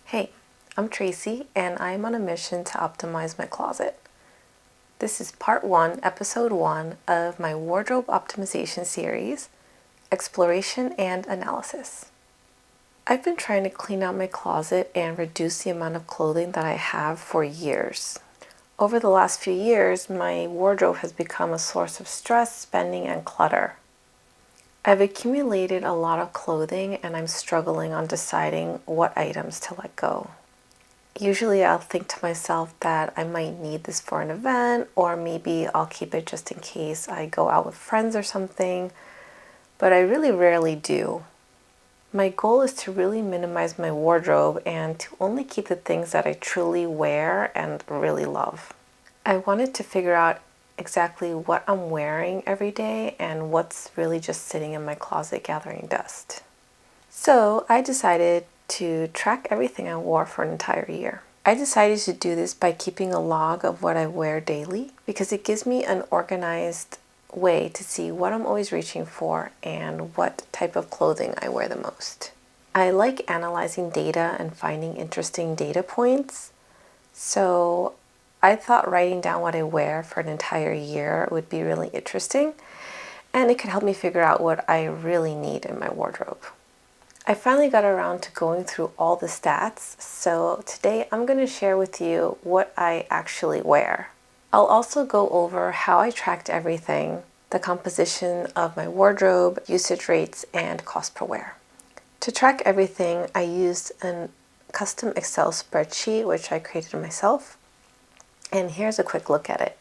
Hey, I'm Tracy, and I'm on a mission to optimize my closet. This is part 1, episode 1 of my wardrobe optimization series, Exploration and Analysis. I've been trying to clean out my closet and reduce the amount of clothing that I have for years. Over the last few years, my wardrobe has become a source of stress, spending, and clutter. I've accumulated a lot of clothing and I'm struggling on deciding what items to let go. Usually I'll think to myself that I might need this for an event, or maybe I'll keep it just in case I go out with friends or something, but I really rarely do. My goal is to really minimize my wardrobe and to only keep the things that I truly wear and really love. I wanted to figure out exactly what I'm wearing every day and what's really just sitting in my closet gathering dust. So I decided to track everything I wore for an entire year. I decided to do this by keeping a log of what I wear daily because it gives me an organized way to see what I'm always reaching for and what type of clothing I wear the most. I like analyzing data and finding interesting data points, so I thought writing down what I wear for an entire year would be really interesting, and it could help me figure out what I really need in my wardrobe. I finally got around to going through all the stats, so today I'm going to share with you what I actually wear. I'll also go over how I tracked everything, the composition of my wardrobe, usage rates, and cost per wear. To track everything, I used a custom Excel spreadsheet which I created myself, and here's a quick look at it.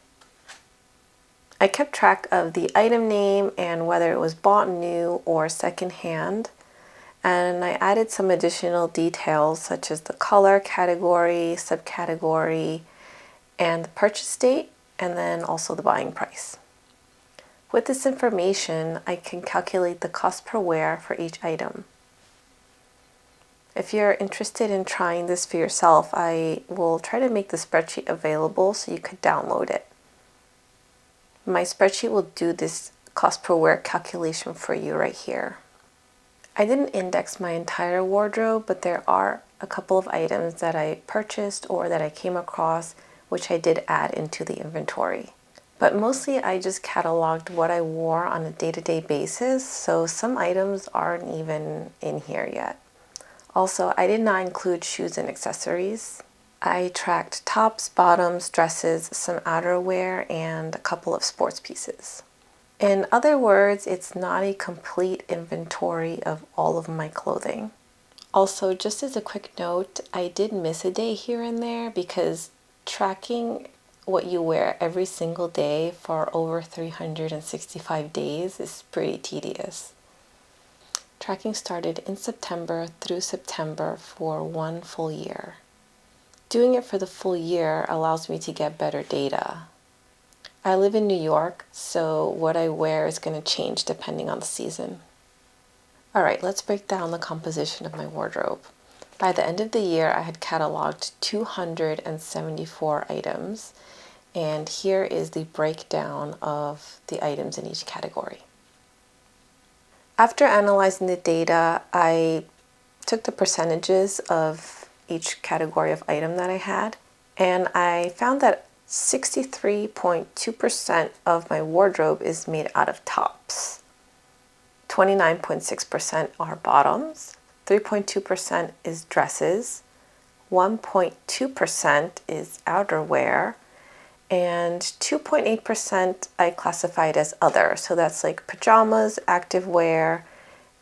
I kept track of the item name and whether it was bought new or secondhand, and I added some additional details such as the color category, subcategory, and the purchase date, and then also the buying price. With this information, I can calculate the cost per wear for each item. If you're interested in trying this for yourself, I will try to make the spreadsheet available so you could download it. My spreadsheet will do this cost per wear calculation for you right here. I didn't index my entire wardrobe, but there are a couple of items that I purchased or that I came across which I did add into the inventory. But mostly I just cataloged what I wore on a day-to-day basis, so some items aren't even in here yet. Also, I did not include shoes and accessories. I tracked tops, bottoms, dresses, some outerwear, and a couple of sports pieces. In other words, it's not a complete inventory of all of my clothing. Also, just as a quick note, I did miss a day here and there because tracking what you wear every single day for over 365 days is pretty tedious. Tracking started in September through September for 1 full year. Doing it for the full year allows me to get better data. I live in New York, so what I wear is going to change depending on the season. Alright, let's break down the composition of my wardrobe. By the end of the year, I had cataloged 274 items, and here is the breakdown of the items in each category. After analyzing the data, I took the percentages of each category of item that I had, and I found that 63.2% of my wardrobe is made out of tops. 29.6% are bottoms, 3.2% is dresses, 1.2% is outerwear, and 2.8% I classified as other. So that's like pajamas, activewear,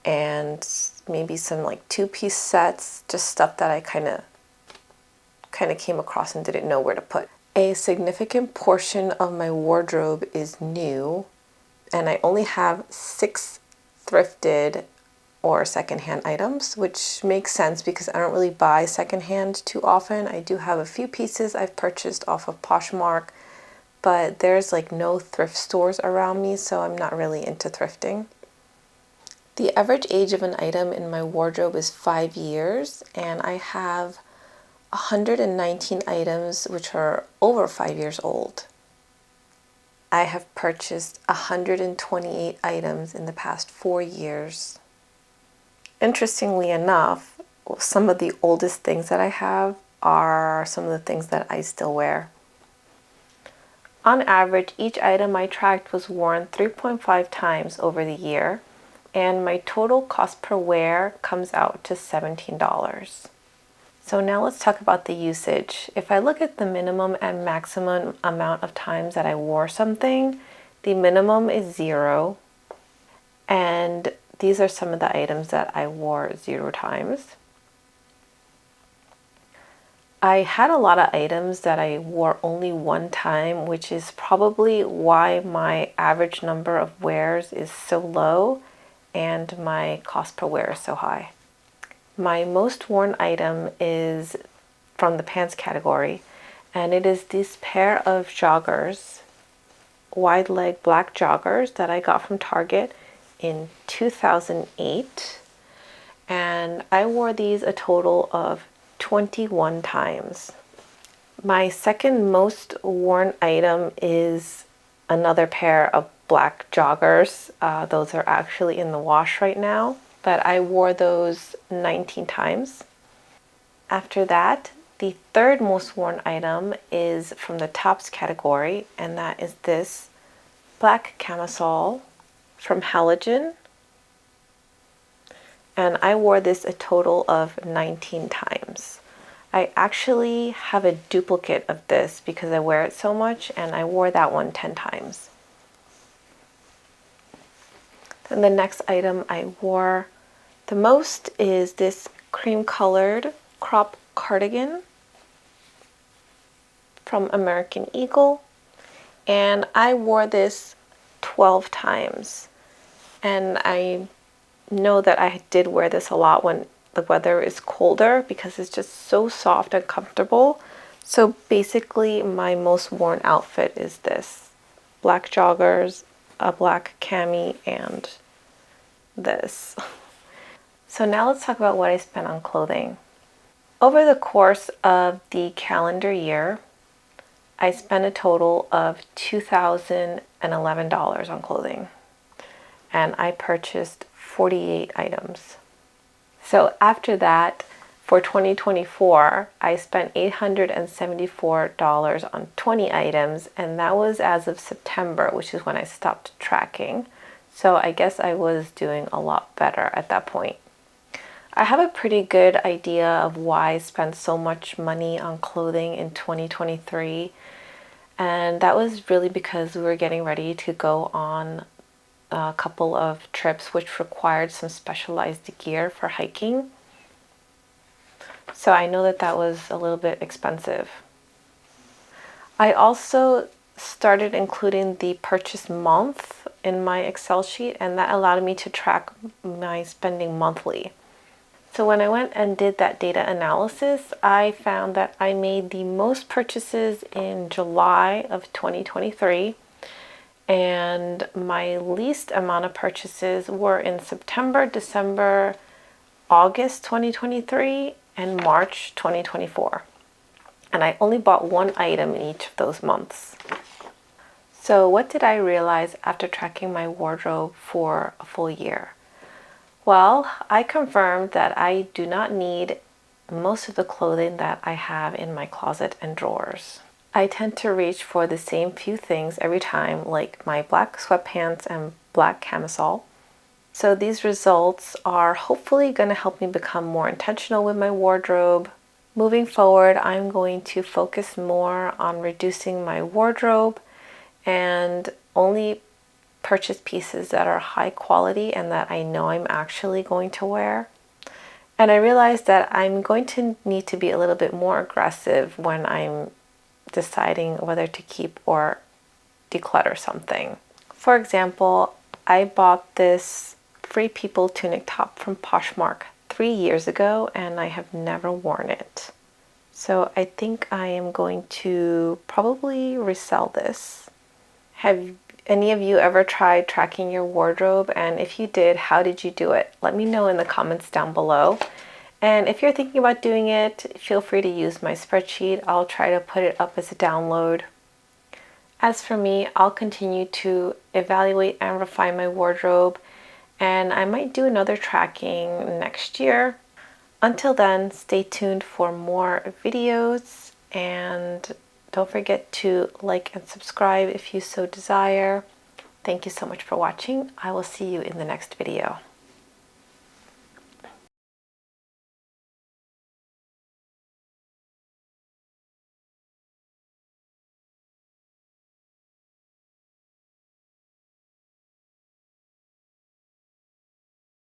and maybe some like two-piece sets, just stuff that I kind of came across and didn't know where to put. A significant portion of my wardrobe is new, and I only have 6 thrifted or secondhand items, which makes sense because I don't really buy secondhand too often. I do have a few pieces I've purchased off of Poshmark, but there's like no thrift stores around me, so I'm not really into thrifting. The average age of an item in my wardrobe is 5 years, and I have 119 items which are over 5 years old. I have purchased 128 items in the past 4 years. Interestingly enough, some of the oldest things that I have are some of the things that I still wear. On average, each item I tracked was worn 3.5 times over the year, and my total cost per wear comes out to $17. So now let's talk about the usage. If I look at the minimum and maximum amount of times that I wore something, the minimum is 0, and these are some of the items that I wore 0 times. I had a lot of items that I wore only 1 time, which is probably why my average number of wears is so low and my cost per wear is so high. My most worn item is from the pants category, and it is this pair of joggers, wide leg black joggers that I got from Target in 2008, and I wore these a total of 21 times. My second most worn item is another pair of black joggers. Those are actually in the wash right now, but I wore those 19 times. After that, the third most worn item is from the tops category, and that is this black camisole from Halogen. And I wore this a total of 19 times. I actually have a duplicate of this because I wear it so much, and I wore that one 10 times. Then the next item I wore the most is this cream colored crop cardigan from American Eagle, and I wore this 12 times. And I know that I did wear this a lot when the weather is colder because it's just so soft and comfortable. So basically my most worn outfit is this: black joggers, a black cami, and this. So now let's talk about what I spent on clothing. Over the course of the calendar year, I spent a total of $2,011 on clothing, and I purchased 48 items. So after that, for 2024, I spent $874 on 20 items, and that was as of September, which is when I stopped tracking. So I guess I was doing a lot better at that point. I have a pretty good idea of why I spent so much money on clothing in 2023, and that was really because we were getting ready to go on a couple of trips which required some specialized gear for hiking. So I know that that was a little bit expensive. I also started including the purchase month in my Excel sheet, and that allowed me to track my spending monthly. So when I went and did that data analysis, I found that I made the most purchases in July of 2023, and my least amount of purchases were in September, December, August 2023, and March 2024. And I only bought 1 item in each of those months. So what did I realize after tracking my wardrobe for a full year? Well, I confirmed that I do not need most of the clothing that I have in my closet and drawers. I tend to reach for the same few things every time, like my black sweatpants and black camisole. So these results are hopefully going to help me become more intentional with my wardrobe. Moving forward, I'm going to focus more on reducing my wardrobe and only purchase pieces that are high quality and that I know I'm actually going to wear. And I realized that I'm going to need to be a little bit more aggressive when I'm deciding whether to keep or declutter something. For example, I bought this Free People tunic top from Poshmark 3 years ago, and I have never worn it. So I think I am going to probably resell this. Have any of you ever tried tracking your wardrobe? And if you did, how did you do it? Let me know in the comments down below. And if you're thinking about doing it, feel free to use my spreadsheet. I'll try to put it up as a download. As for me, I'll continue to evaluate and refine my wardrobe, and I might do another tracking next year. Until then, stay tuned for more videos, and don't forget to like and subscribe if you so desire. Thank you so much for watching. I will see you in the next video.